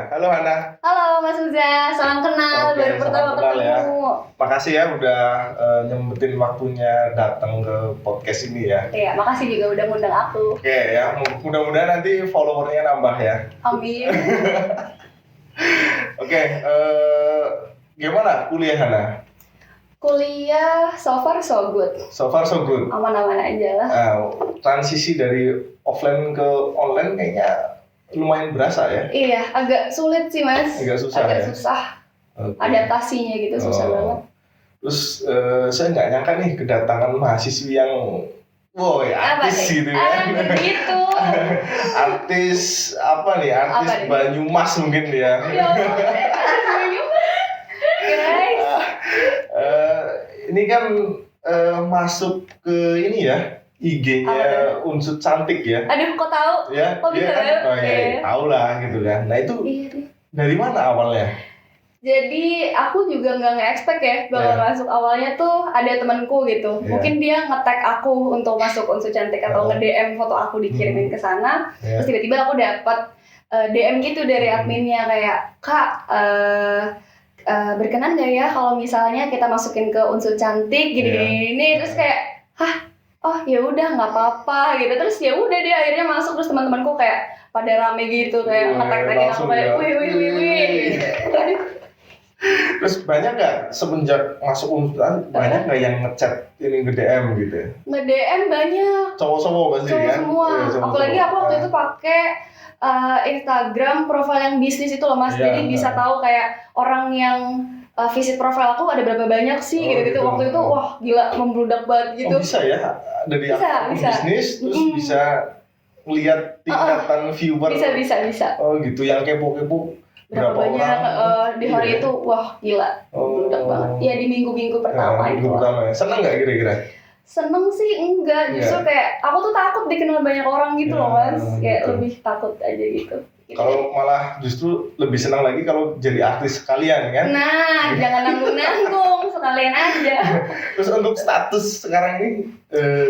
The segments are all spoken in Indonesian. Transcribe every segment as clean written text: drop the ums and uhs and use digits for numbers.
Halo Hana. Halo Mas Uza, salam kenal, Oke, baru pertama salam kenal ya. ketemu. Makasih ya udah nyempetin waktunya datang ke podcast ini ya. Iya, makasih juga udah ngundang aku. Oke ya, mudah-mudahan nanti followernya nambah ya. Amin. Oke, gimana kuliah Hana? Kuliah so far so good, So far so good. aman-aman aja lah. Transisi dari offline ke online kayaknya lumayan berasa ya. Iya, agak sulit sih Mas. Agak susah Agak ya? susah. Oke. Adaptasinya gitu susah Oh. banget. Terus saya nggak nyangka nih kedatangan mahasiswi yang artis nih? gitu ya. Begitu. Artis apa nih? Artis Apa nih? Banyumas mungkin ya. Ya Allah, guys. Ini kan masuk ke ini ya, IG-nya Unsur Cantik ya. Aduh, kok tahu? Ya, Kok dia bisa kan, tahu? ya, Iya. tahu lah gitu kan. Nah itu Iya deh. dari mana awalnya? Jadi aku juga nggak nge-expect ya bakal Iya. masuk. Awalnya tuh ada temanku gitu, Iya. mungkin dia nge-tag aku untuk masuk Unsur Cantik atau nge-DM foto aku dikirimin ke sana. Ya. Terus tiba-tiba aku dapat DM gitu dari adminnya kayak, "Kak, berkenan nggak ya kalau misalnya kita masukin ke Unsur Cantik gini-gini?" Terus kayak, "Hah? Oh ya udah nggak apa-apa," gitu. Terus ya udah dia akhirnya masuk. Terus teman-temanku kayak pada rame gitu kayak nge-tag-tagin aku langsung kayak, ya. wih. Terus banyak nggak semenjak masuk Unsur banyak nggak yang ngechat ini nge-DM gitu? Nge-DM banyak. Cowok-cowok pasti Cowok kan? semua. Iya, cowok-cowok. Apalagi aku waktu itu pakai Instagram profile yang bisnis itu loh Mas. Iya, Jadi bisa tahu kayak orang yang visit profile aku ada berapa banyak sih Oh, gitu-gitu. gitu. Waktu itu wah gila membludak banget gitu. Oh bisa ya? Dari Bisa, akun bisa. bisnis terus Mm-mm. bisa lihat tingkatan viewer. Bisa. Oh gitu, yang kepo-kepo Berapa banyak di hari Iya. itu wah gila membludak banget. Ya di minggu-minggu pertama Minggu itu. pertama ya. Seneng nggak kira-kira? Seneng sih enggak, justru kayak aku tuh takut dikenal banyak orang gitu loh Mas. Kayak gitu. lebih takut aja gitu. Kalau malah justru lebih senang lagi kalau jadi artis sekalian kan? Nah, jangan nanggung-nanggung, sekalian aja. Terus untuk status sekarang ini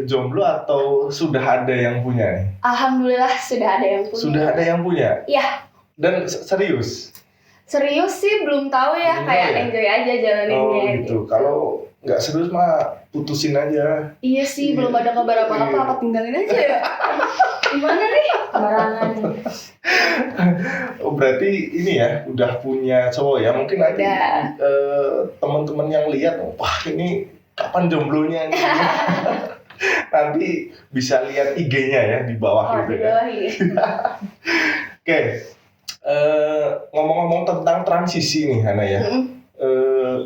jomblo atau sudah ada yang punya nih? Alhamdulillah sudah ada yang punya. Sudah ada yang punya? Iya, Dan serius? serius sih belum tahu ya, Belum kayak tahu ya? enjoy aja jalaninnya Oh gitu. Kalau nggak serius mah putusin aja. Iya sih, belum ada kabar apa-apa, apa tinggalin aja ya. Gimana nih? Sembarangan. Oh berarti ini ya udah punya cowok ya, mungkin nanti Udah. teman-teman yang lihat, wah ini kapan jomblonya nih? Nanti bisa lihat IG-nya ya di bawah Oh, gitu di ya. bawah ini. Oke, ngomong-ngomong tentang transisi nih Hana ya,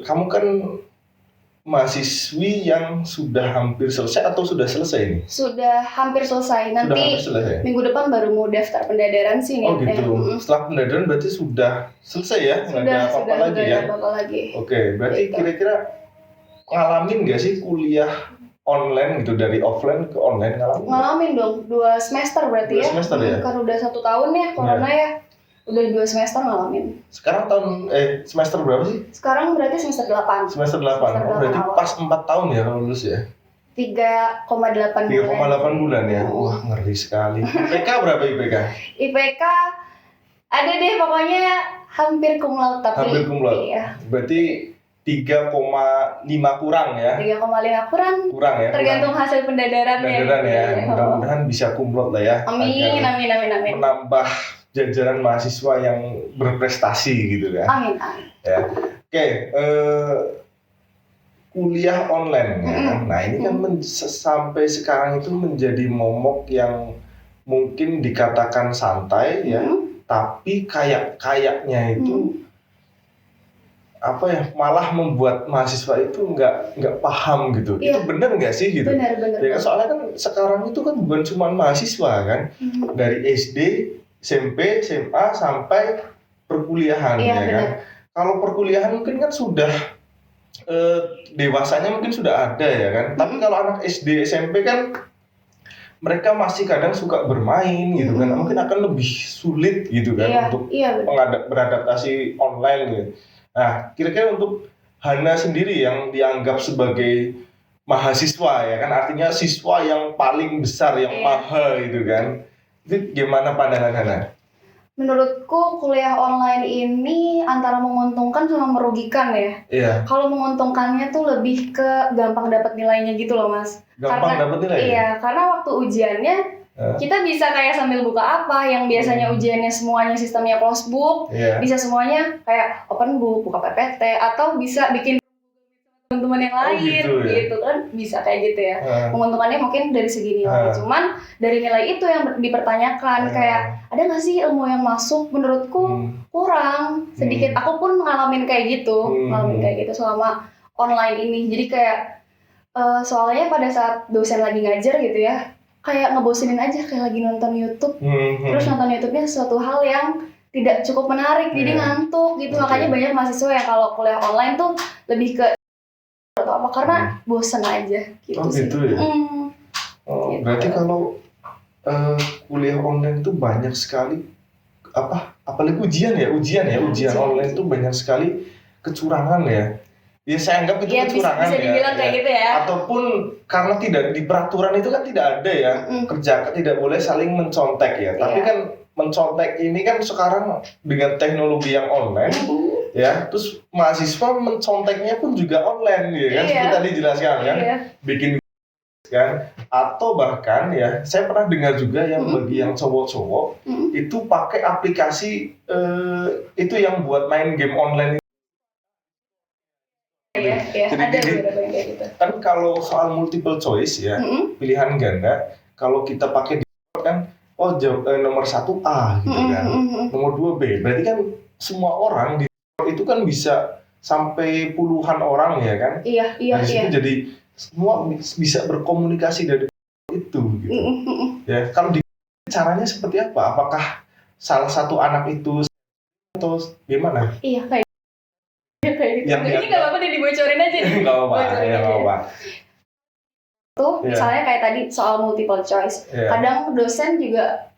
kamu kan mahasiswi yang sudah hampir selesai atau sudah selesai nih? Sudah hampir selesai. Sudah hampir Nanti selesai. minggu depan baru mau daftar pendadaran sih nih. Oh gitu. Setelah pendadaran berarti sudah selesai ya? Nggak ada apa-apa lagi sudah ya? ada apa-apa lagi. Oke, berarti Gitu. kira-kira ngalamin nggak sih kuliah online gitu dari offline ke online ngalamin? Ngalamin dong, 2 semester berarti 2 ya. semester ya? Kan udah 1 tahun ya corona ya. Udah 2 semester ngalamin. Sekarang semester berapa sih? Sekarang berarti semester 8. Semester 8. Semester Oh, berarti 8 awal. pas 4 tahun ya kalau lulus ya? 3,8 bulan. 3,8 bulan ya? Wah ngeri sekali. IPK berapa IPK? IPK ada deh pokoknya hampir cum laude tapi Hampir cum laude. iya. Berarti 3,5 kurang ya? 3,5 kurang Kurang ya? tergantung hasil pendadarannya. Pendadaran ya? Iya. Mudah-mudahan bisa cum laude lah ya. Amin, Agar amin. menambah jajaran mahasiswa yang berprestasi gitu kan. Amin. Ya. Oke, kuliah online ya kan. Nah, ini kan sampai sekarang itu menjadi momok yang mungkin dikatakan santai ya, tapi kayaknya itu apa ya, malah membuat mahasiswa itu nggak paham gitu. Iya. Itu benar nggak sih gitu? Benar. Ya, soalnya kan sekarang itu kan bukan cuma mahasiswa kan, dari SD, SMP, SMA sampai perkuliahan Iya, ya kan. benar. Kalau perkuliahan mungkin kan sudah dewasanya mungkin sudah ada ya kan. Tapi kalau anak SD, SMP kan mereka masih kadang suka bermain gitu kan. Mungkin akan lebih sulit gitu kan untuk beradaptasi online gitu. Nah, kira-kira untuk Hana sendiri yang dianggap sebagai mahasiswa ya kan, artinya siswa yang paling besar, yang mahal gitu kan. Itu gimana pandangan Hana? Menurutku kuliah online ini antara menguntungkan sama merugikan ya. Iya. Kalau menguntungkannya tuh lebih ke gampang dapat nilainya gitu loh Mas. Gampang dapat nilai? Iya, karena waktu ujiannya kita bisa kayak sambil buka apa yang biasanya ujiannya semuanya sistemnya closed book, bisa semuanya kayak open book, buka PPT, atau bisa bikin teman-teman yang lain gitu kan, bisa kayak gitu ya. Menguntungkannya mungkin dari segi nilai, cuman dari nilai itu yang dipertanyakan kayak ada nggak sih ilmu yang masuk? Menurutku kurang sedikit. Aku pun ngalamin kayak gitu, selama online ini. Jadi kayak soalnya pada saat dosen lagi ngajar gitu ya, kayak ngebosenin aja, kayak lagi nonton YouTube. Terus nonton YouTube-nya sesuatu hal yang tidak cukup menarik, jadi ngantuk gitu. Makanya banyak mahasiswa yang kalau kuliah online tuh lebih ke atau apa karena bosan aja gitu sih. Gitu ya. Gitu. Berarti kalau kuliah online tuh banyak sekali apalagi ujian online tuh banyak sekali kecurangan ya. Ya saya anggap itu kecurangan bisa dibilang kayak gitu ya. Ataupun karena tidak di peraturan itu kan tidak ada ya kerja tidak boleh saling mencontek ya. Tapi kan mencontek ini kan sekarang dengan teknologi yang online ya, terus mahasiswa menconteknya pun juga online ya kan, seperti tadi dijelaskan kan, bikin kan, atau bahkan ya saya pernah dengar juga yang bagi yang cowok-cowok itu pakai aplikasi itu yang buat main game online. Jadi ada beberapa yang kayak gitu. Kan kalau soal multiple choice ya, pilihan ganda, kalau kita pakai kan, nomor 1 A gitu kan, nomor 2 B, berarti kan semua orang di itu kan bisa sampai puluhan orang ya kan? Iya. Jadi semua bisa berkomunikasi dari itu gitu. Ya, kalau caranya seperti apa? Apakah salah satu anak itu atau gimana? Iya kayak gitu. Ini nggak apa-apa deh, dibocorin aja nih. Nggak apa-apa. Tuh misalnya kayak tadi soal multiple choice. Kadang dosen juga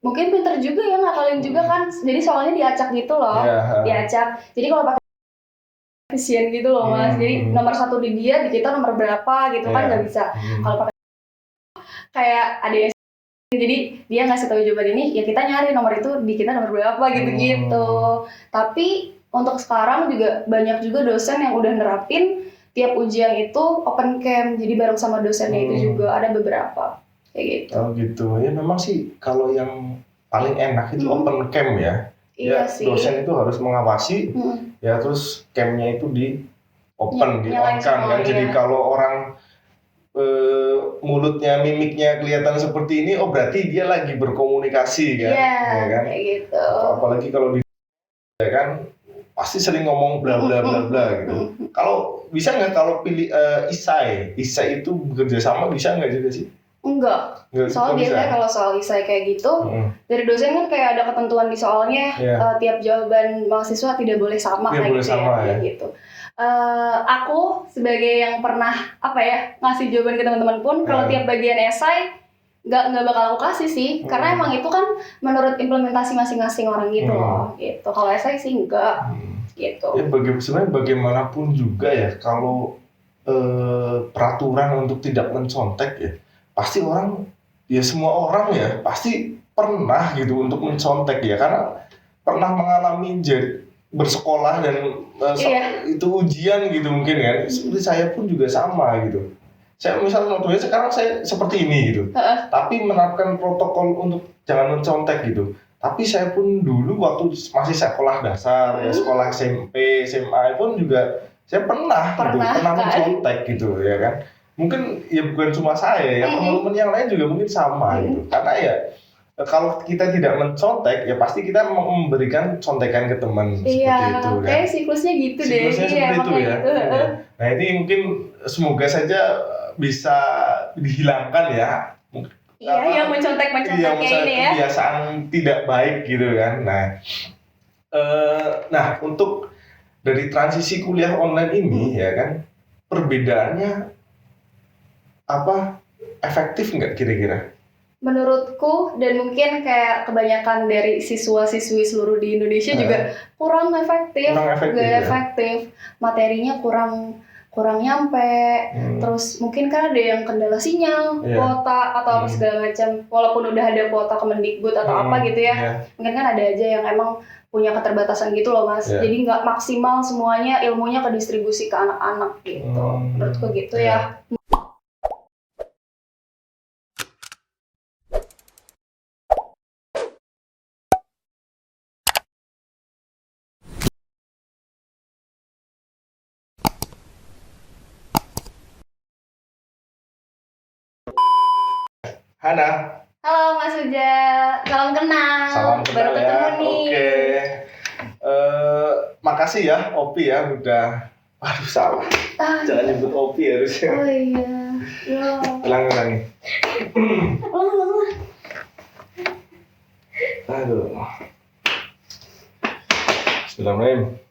mungkin pinter juga ya ngakalin juga kan. Jadi soalnya diacak gitu loh. Diacak. Jadi kalau pakai efisien gitu loh Mas. Jadi nomor 1 di dia, di kita nomor berapa gitu kan nggak bisa. Kalau pakai kayak ADS, jadi dia ngasih tahu jawaban ini, ya kita nyari nomor itu di kita nomor berapa gitu-gitu. Tapi untuk sekarang juga banyak juga dosen yang udah nerapin tiap ujian itu open cam, jadi bareng sama dosennya itu juga ada beberapa kayak gitu. Oh gitu, ya memang sih kalau yang paling enak itu open cam ya. Iya ya, sih. Dosen itu harus mengawasi, ya terus camnya itu di open, di on kan. Jadi kalau orang mulutnya, mimiknya kelihatan seperti ini, berarti dia lagi berkomunikasi kan. Iya, kan? Kayak gitu. Apalagi kalau di ya kan pasti sering ngomong bla bla bla bla gitu. Kalau bisa nggak kalau pilih isai itu bekerja sama, bisa nggak juga sih? Enggak. Soal biasanya kalau soal isai kayak gitu, dari dosen kan kayak ada ketentuan di soalnya tiap jawaban mahasiswa tidak boleh sama kayak gitu ya. Gitu. Aku sebagai yang pernah ngasih jawaban ke teman-teman pun, kalau tiap bagian esai nggak bakal aku kasih sih, karena emang itu kan menurut implementasi masing-masing orang gitu loh. Gitu. Kalau esai sih enggak. Gitu. Ya sebenarnya bagaimanapun juga ya, kalau peraturan untuk tidak mencontek ya, pasti semua orang ya pasti pernah gitu untuk mencontek ya, karena pernah mengalami bersekolah dan itu ujian gitu mungkin kan. Seperti saya pun juga sama gitu. Saya misalnya contohnya sekarang saya seperti ini gitu, tapi menerapkan protokol untuk jangan mencontek gitu. Tapi saya pun dulu waktu masih sekolah dasar, ya sekolah SMP, SMA pun juga saya pernah mencontek gitu ya kan. Mungkin ya bukan cuma saya ya, teman-teman yang lain juga mungkin sama gitu. Karena ya kalau kita tidak mencontek ya pasti kita memberikan contekan ke teman seperti itu kan. Kayak siklusnya gitu deh. Siklusnya seperti itu ya. Gitu. Nah ini mungkin semoga saja bisa dihilangkan ya. Yang mencontek kayak ini ya. Kebiasaan tidak baik gitu kan. Nah untuk dari transisi kuliah online ini ya kan, perbedaannya efektif nggak kira-kira? Menurutku dan mungkin kayak kebanyakan dari siswa-siswi seluruh di Indonesia juga kurang efektif. Materinya kurang kurang nyampe, terus mungkin kan ada yang kendala sinyal, kuota atau apa segala macam. Walaupun udah ada kuota Kemendikbud atau apa gitu ya, mungkin kan ada aja yang emang punya keterbatasan gitu loh Mas. Jadi nggak maksimal semuanya ilmunya kedistribusi ke anak-anak gitu. Menurutku gitu ya. Hana. Halo Mas Uja, salam kenal. Salam kenal. Baru ketemu nih. Oke. Makasih ya Opi ya udah. Aduh salah. Jangan nyebut Opi harusnya. Oh iya. Ulangi. Ulang. Aduh. Bismillahirrahmanirrahim.